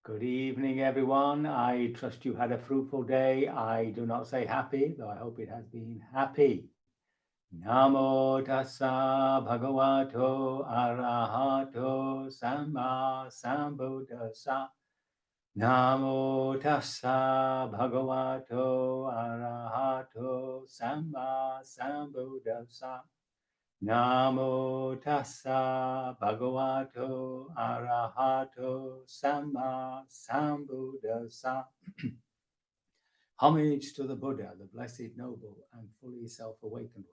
Good evening, everyone. I trust you had a fruitful day. I do not say happy, though I hope it has been happy. Namo tassa bhagavato arahato samma sambuddhassa. Namo tassa bhagavato arahato samma sambuddhassa. Namo tassa bhagavato arahato samma sambuddhassa. Homage to the Buddha, the blessed, noble, and fully self-awakened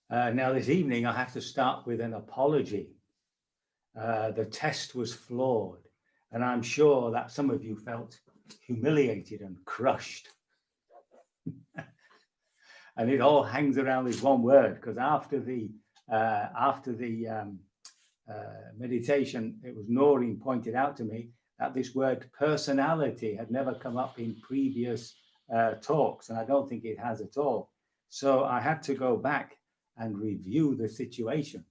one. Now this evening I have to start with an apology. The test was flawed. And I'm sure that some of you felt humiliated and crushed. And it all hangs around this one word, because after the meditation, it was Noreen pointed out to me that this word personality had never come up in previous talks, and I don't think it has at all. So I had to go back and review the situation.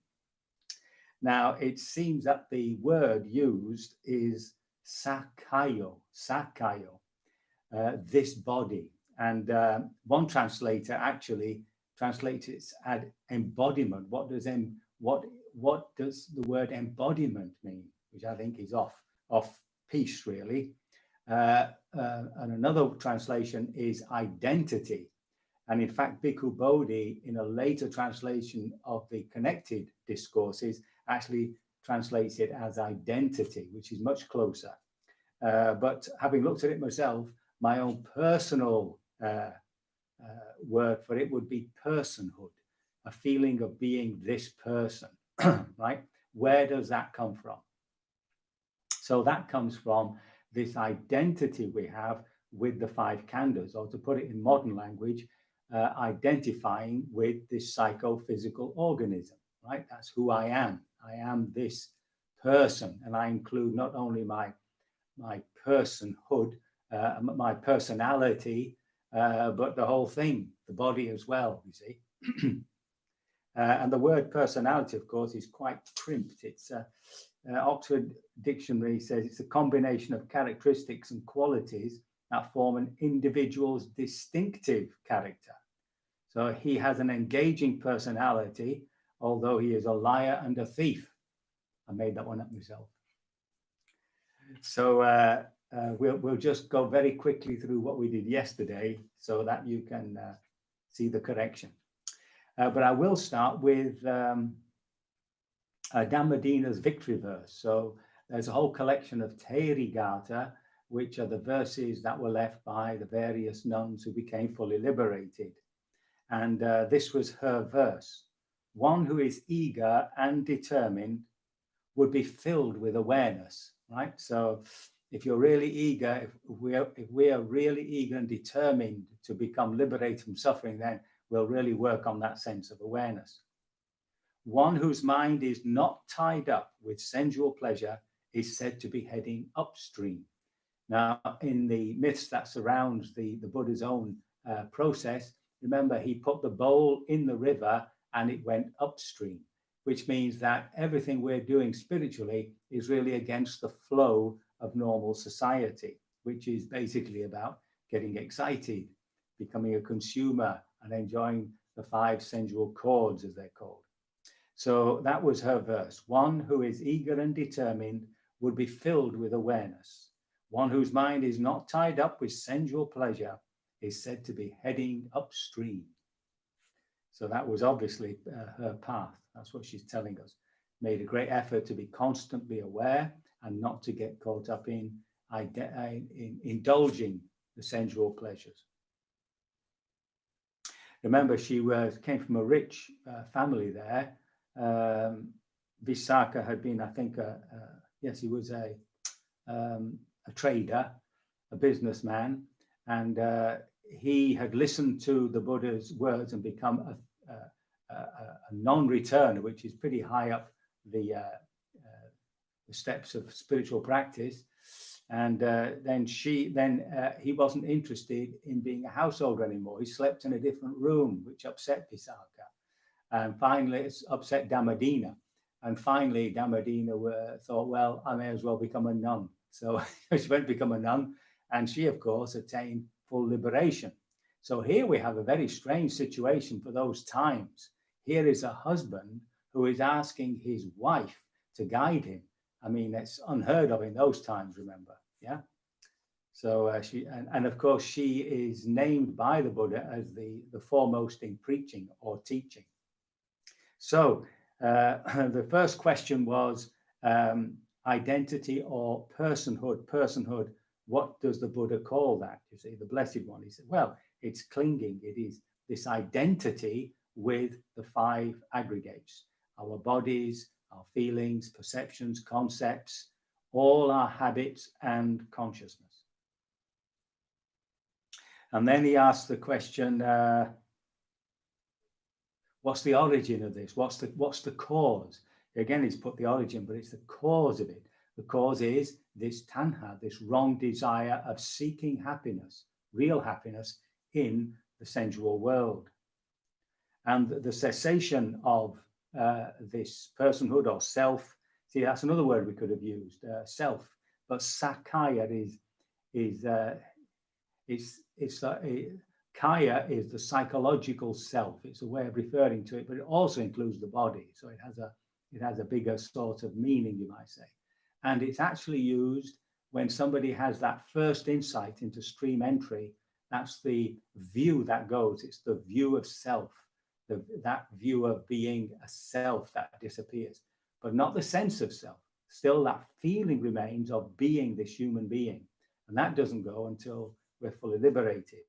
Now, it seems that the word used is sakayo, this body. And one translator actually translates it as embodiment. What does the word embodiment mean? Which I think is off piece, really. And another translation is identity. And in fact, Bhikkhu Bodhi, in a later translation of the connected discourses, actually translates it as identity, which is much closer. But having looked at it myself, my own personal word for it would be personhood, a feeling of being this person, right? Where does that come from? So that comes from this identity we have with the five khandhas, or to put it in modern language, identifying with this psychophysical organism, right? That's who I am. I am this person, and I include not only my personhood, my personality, but the whole thing, the body as well, you see. And the word personality, of course, is quite crimped. It's Oxford Dictionary says it's a combination of characteristics and qualities that form an individual's distinctive character. So he has an engaging personality, although he is a liar and a thief. I made that one up myself. So we'll just go very quickly through what we did yesterday so that you can see the correction. But I will start with Dhammadina's victory verse. So there's a whole collection of Therigatha, which are the verses that were left by the various nuns who became fully liberated. And this was her verse. One who is eager and determined would be filled with awareness, right? So if you're really eager, if we are really eager and determined to become liberated from suffering, then we'll really work on that sense of awareness. One whose mind is not tied up with sensual pleasure is said to be heading upstream. Now, in the myths that surround the Buddha's own process, remember, he put the bowl in the river and it went upstream, which means that everything we're doing spiritually is really against the flow of normal society, which is basically about getting excited, becoming a consumer, and enjoying the five sensual chords, as they're called. So that was her verse. One who is eager and determined would be filled with awareness. One whose mind is not tied up with sensual pleasure is said to be heading upstream. So that was obviously her path. That's what she's telling us. Made a great effort to be constantly aware and not to get caught up in indulging the sensual pleasures. Remember, she came from a rich family there. Visakha had been, I think, yes, he was a trader, a businessman, and he had listened to the Buddha's words and become a non-returner, which is pretty high up the steps of spiritual practice. And then he wasn't interested in being a householder anymore. He slept in a different room, which upset Pisarca. And finally, it's upset Damadina. And finally, Damadina thought, well, I may as well become a nun. So she went to become a nun. And she, of course, attained full liberation. So here we have a very strange situation for those times. Here is a husband who is asking his wife to guide him. I mean, that's unheard of in those times, remember? Yeah. So and of course, she is named by the Buddha as the foremost in preaching or teaching. So the first question was identity or personhood. Personhood, what does the Buddha call that? You see, the Blessed One. He said, well, it's clinging. It is this identity with the 5 aggregates, our bodies, our feelings, perceptions, concepts, all our habits and consciousness. And then he asked the question, what's the origin of this? What's the cause? Again, he's put the origin, but it's the cause of it. The cause is this tanha, this wrong desire of seeking happiness, real happiness in the sensual world. And the cessation of this personhood or self, see, that's another word we could have used, self, but sakaya Kaya is the psychological self. It's a way of referring to it, but it also includes the body. So it has a bigger sort of meaning, you might say. And it's actually used when somebody has that first insight into stream entry. That's the view that goes. It's the view of self, that view of being a self that disappears, but not the sense of self. Still, that feeling remains of being this human being. And that doesn't go until we're fully liberated.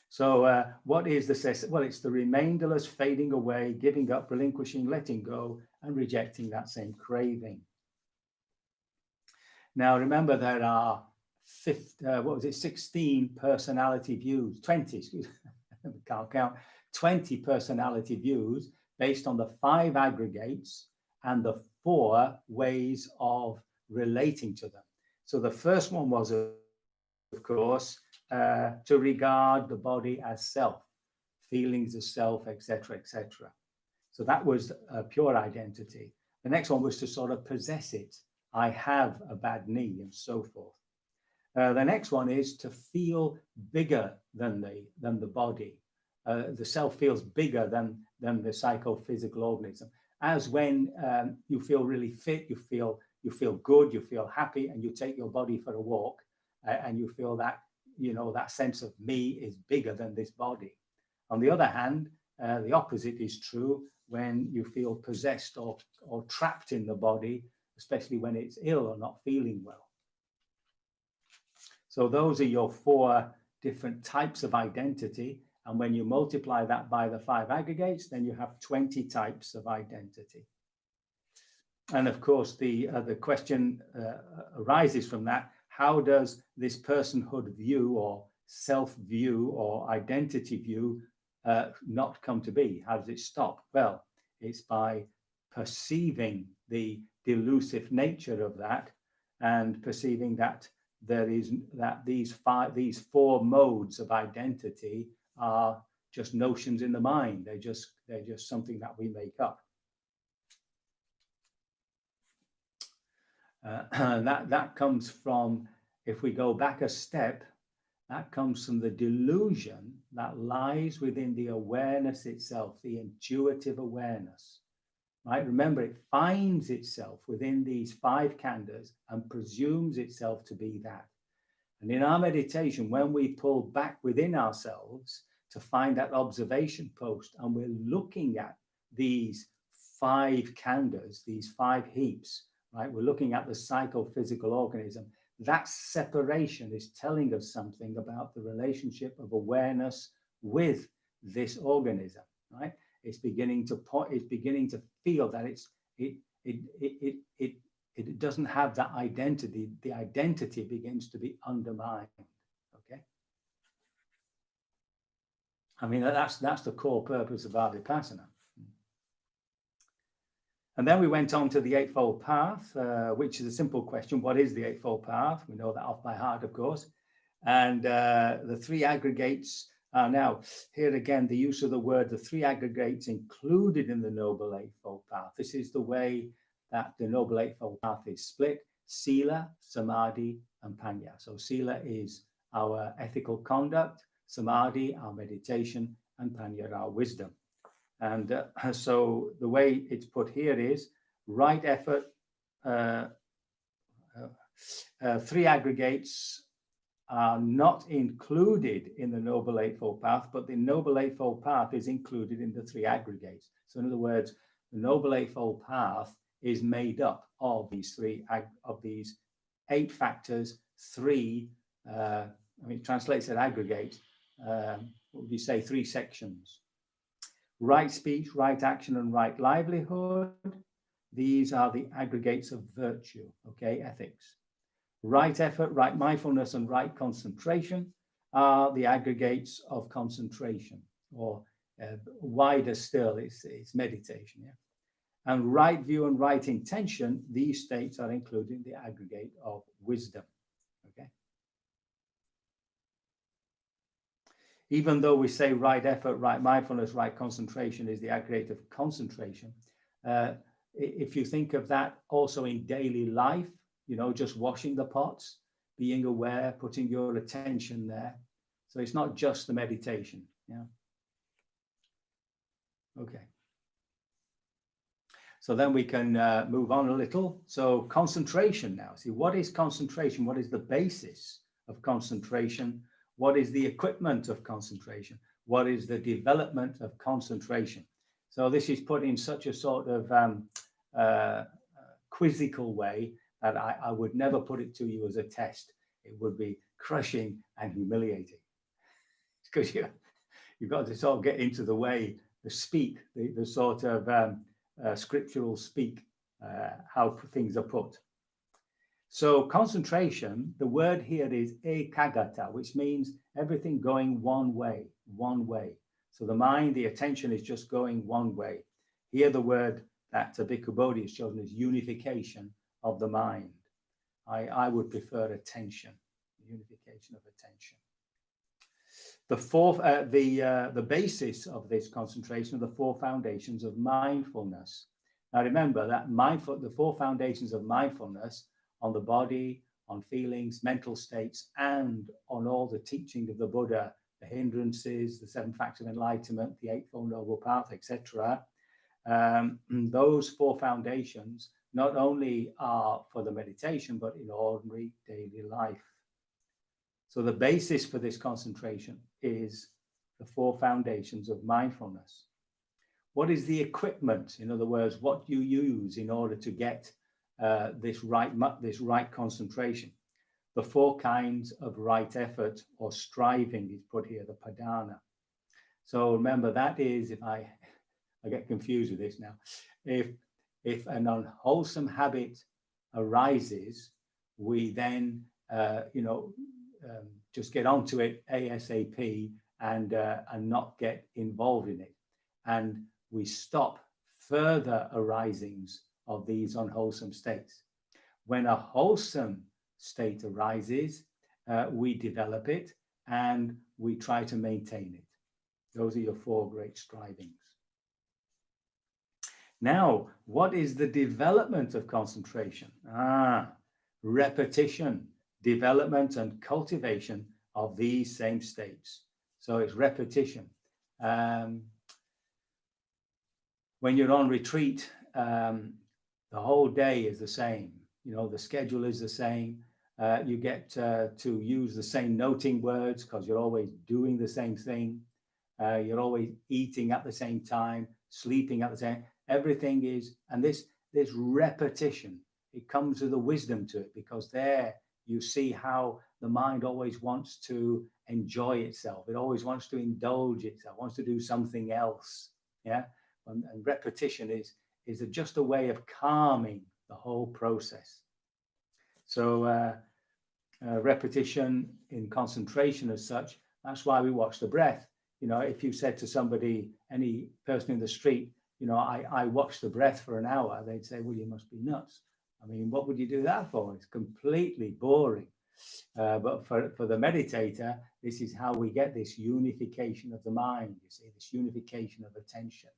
So what is the cess? Well, it's the remainderless fading away, giving up, relinquishing, letting go, and rejecting that same craving. Now, remember, there are 16 personality views, 20, excuse me, can't count, 20 personality views based on the 5 aggregates and the 4 ways of relating to them. So the first one was, of course, to regard the body as self, feelings as self, etc., etc. So that was a pure identity. The next one was to sort of possess it. I have a bad knee and so forth. The next one is to feel bigger than the body. The self feels bigger than the psychophysical organism. As when you feel really fit, you feel good, you feel happy, and you take your body for a walk, and you feel that, you know, that sense of me is bigger than this body. On the other hand, the opposite is true when you feel possessed or trapped in the body, especially when it's ill or not feeling well. So those are your 4 different types of identity. And when you multiply that by the 5 aggregates, then you have 20 types of identity. And of course, the question arises from that. How does this personhood view or self-view or identity view not come to be? How does it stop? Well, it's by perceiving the delusive nature of that and perceiving that these 4 modes of identity are just notions in the mind. They're just something that we make up. That comes from, if we go back a step, that comes from the delusion that lies within the awareness itself, the intuitive awareness, right? Remember, it finds itself within these 5 khandhas and presumes itself to be that. And in our meditation, when we pull back within ourselves to find that observation post, and we're looking at these 5 khandhas, these 5 heaps, right? We're looking at the psychophysical organism. That separation is telling us something about the relationship of awareness with this organism, right? It's beginning to feel that it doesn't have that identity. The identity begins to be undermined. Okay. I mean, that's the core purpose of our vipassana. And then we went on to the Eightfold Path, which is a simple question. What is the Eightfold Path? We know that off by heart, of course. And the three aggregates are now, here again, the use of the word, the three aggregates included in the Noble Eightfold Path. This is the way that the Noble Eightfold Path is split: Sila, Samadhi, and Panya. So Sila is our ethical conduct, Samadhi, our meditation, and Panya, our wisdom. And so the way it's put here is right effort, three aggregates are not included in the Noble Eightfold Path, but the Noble Eightfold Path is included in the three aggregates. So in other words, the Noble Eightfold Path is made up of these these 8 factors, it translates as aggregate, what would you say, 3 sections. Right speech, right action, and right livelihood. These are the aggregates of virtue, okay, ethics. Right effort, right mindfulness, and right concentration are the aggregates of concentration, or wider still, it's meditation, yeah. And right view and right intention, these states are included in the aggregate of wisdom, okay. Even though we say right effort, right mindfulness, right concentration is the aggregate of concentration, if you think of that also in daily life, you know, just washing the pots, being aware, putting your attention there. So it's not just the meditation, yeah. Okay. So then we can move on a little. So concentration now. See, what is concentration? What is the basis of concentration? What is the equipment of concentration? What is the development of concentration? So this is put in such a sort of quizzical way that I would never put it to you as a test. It would be crushing and humiliating, because you've got to sort of get into the way, the speak, the sort of scriptural speak, how things are put. So concentration, the word here is ekagata, which means everything going one way, one way. So the mind, the attention is just going one way. Here the word that Bhikkhu Bodhi has chosen is unification of the mind. I would prefer attention, unification of attention. The fourth, the basis of this concentration are the 4 foundations of mindfulness. Now remember that the 4 foundations of mindfulness on the body, on feelings, mental states, and on all the teaching of the Buddha, the hindrances, the 7 factors of enlightenment, the Eightfold Noble Path, etc. Those 4 foundations not only are for the meditation, but in ordinary daily life. So the basis for this concentration is the 4 foundations of mindfulness. What is the equipment? In other words, what do you use in order to get this right concentration? The 4 kinds of right effort or striving is put here, the padana. So remember, that is, if I get confused with this now, if an unwholesome habit arises, we then just get onto it ASAP and not get involved in it, and we stop further arisings of these unwholesome states. When a wholesome state arises, we develop it and we try to maintain it. Those are your 4 great strivings. Now, what is the development of concentration? Repetition, development and cultivation of these same states. So it's repetition. When you're on retreat, the whole day is the same. You know, the schedule is the same. You get to use the same noting words because you're always doing the same thing. You're always eating at the same time, sleeping at the same. Everything is, and this repetition, it comes with a wisdom to it, because there you see how the mind always wants to enjoy itself. It always wants to indulge itself, wants to do something else. Yeah, and repetition is just a way of calming the whole process. So repetition in concentration as such, that's why we watch the breath. You know, if you said to somebody, any person in the street, I watch the breath for an hour, they'd say, well, you must be nuts. I mean, what would you do that for? It's completely boring. But for the meditator, this is how we get this unification of the mind, you see, this unification of attention.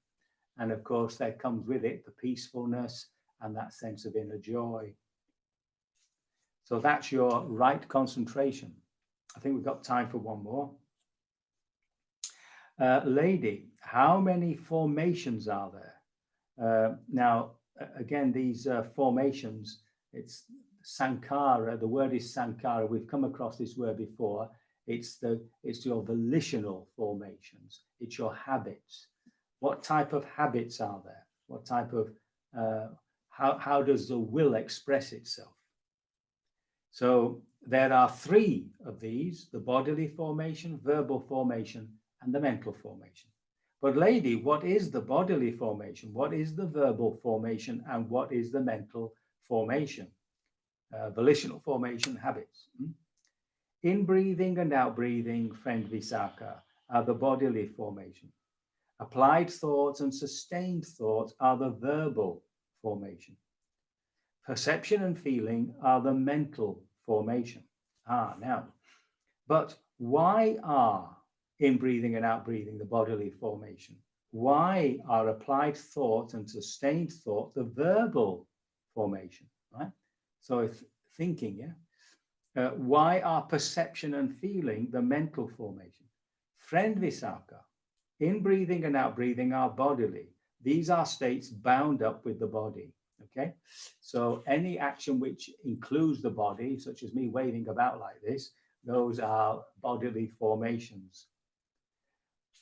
And of course, there comes with it the peacefulness and that sense of inner joy. So that's your right concentration. I think we've got time for one more. Lady, how many formations are there? Now, again, these formations, it's sankhara. The word is sankhara. We've come across this word before. It's your volitional formations. It's your habits. What type of habits are there? What type of how does the will express itself? So there are three of these: the bodily formation, verbal formation, and the mental formation. But lady, what is the bodily formation? What is the verbal formation? And what is the mental formation? Volitional formation, habits. In breathing and out breathing, friend Visakha, are the bodily formation. Applied thoughts and sustained thoughts are the verbal formation. Perception and feeling are the mental formation. Now, but why are in breathing and out breathing the bodily formation? Why are applied thought and sustained thought the verbal formation, right? So if thinking, why are perception and feeling the mental formation? Friend Visakha, in breathing and out breathing are bodily. These are states bound up with the body, okay? So any action which includes the body, such as me waving about like this, those are bodily formations.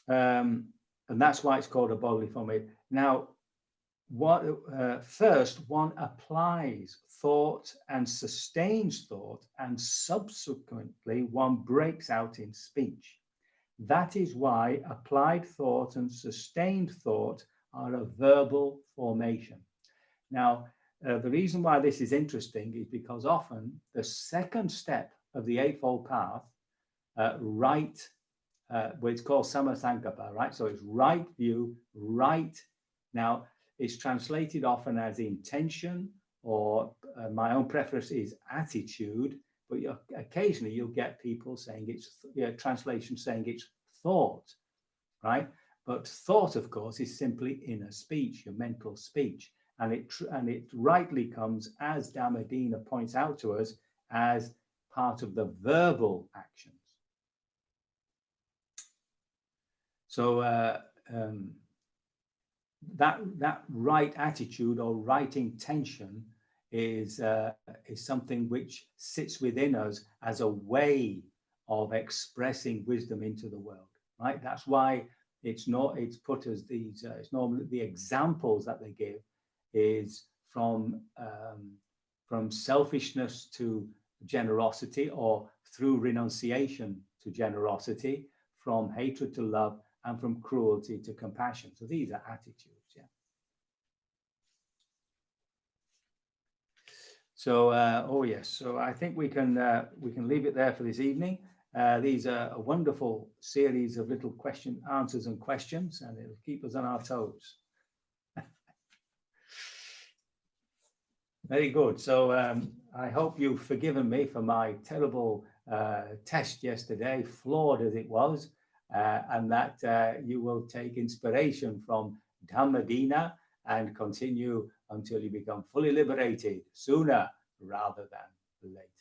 And that's why it's called a bodily formation. Now, first one applies thought and sustains thought, and subsequently one breaks out in speech. That is why applied thought and sustained thought are a verbal formation. Now, the reason why this is interesting is because often the second step of the Eightfold Path, well, it's called Samasankappa, right? So it's right view, right. Now, it's translated often as intention, or my own preference is attitude, but occasionally you'll get people saying it's, translation saying it's thought, right? But thought, of course, is simply inner speech, your mental speech. And it rightly comes, as Dhammadina points out to us, as part of the verbal actions. So that right attitude or right intention is something which sits within us as a way of expressing wisdom into the world, right? That's why it's put as these. It's normally the examples that they give is from selfishness to generosity, or through renunciation to generosity, from hatred to love, and from cruelty to compassion. So these are attitudes, yeah. So, oh yes, so I think we can leave it there for this evening. These are a wonderful series of little answers and questions, and it'll keep us on our toes. Very good. So I hope you've forgiven me for my terrible test yesterday, flawed as it was, and that you will take inspiration from Dhammadina and continue until you become fully liberated sooner rather than later.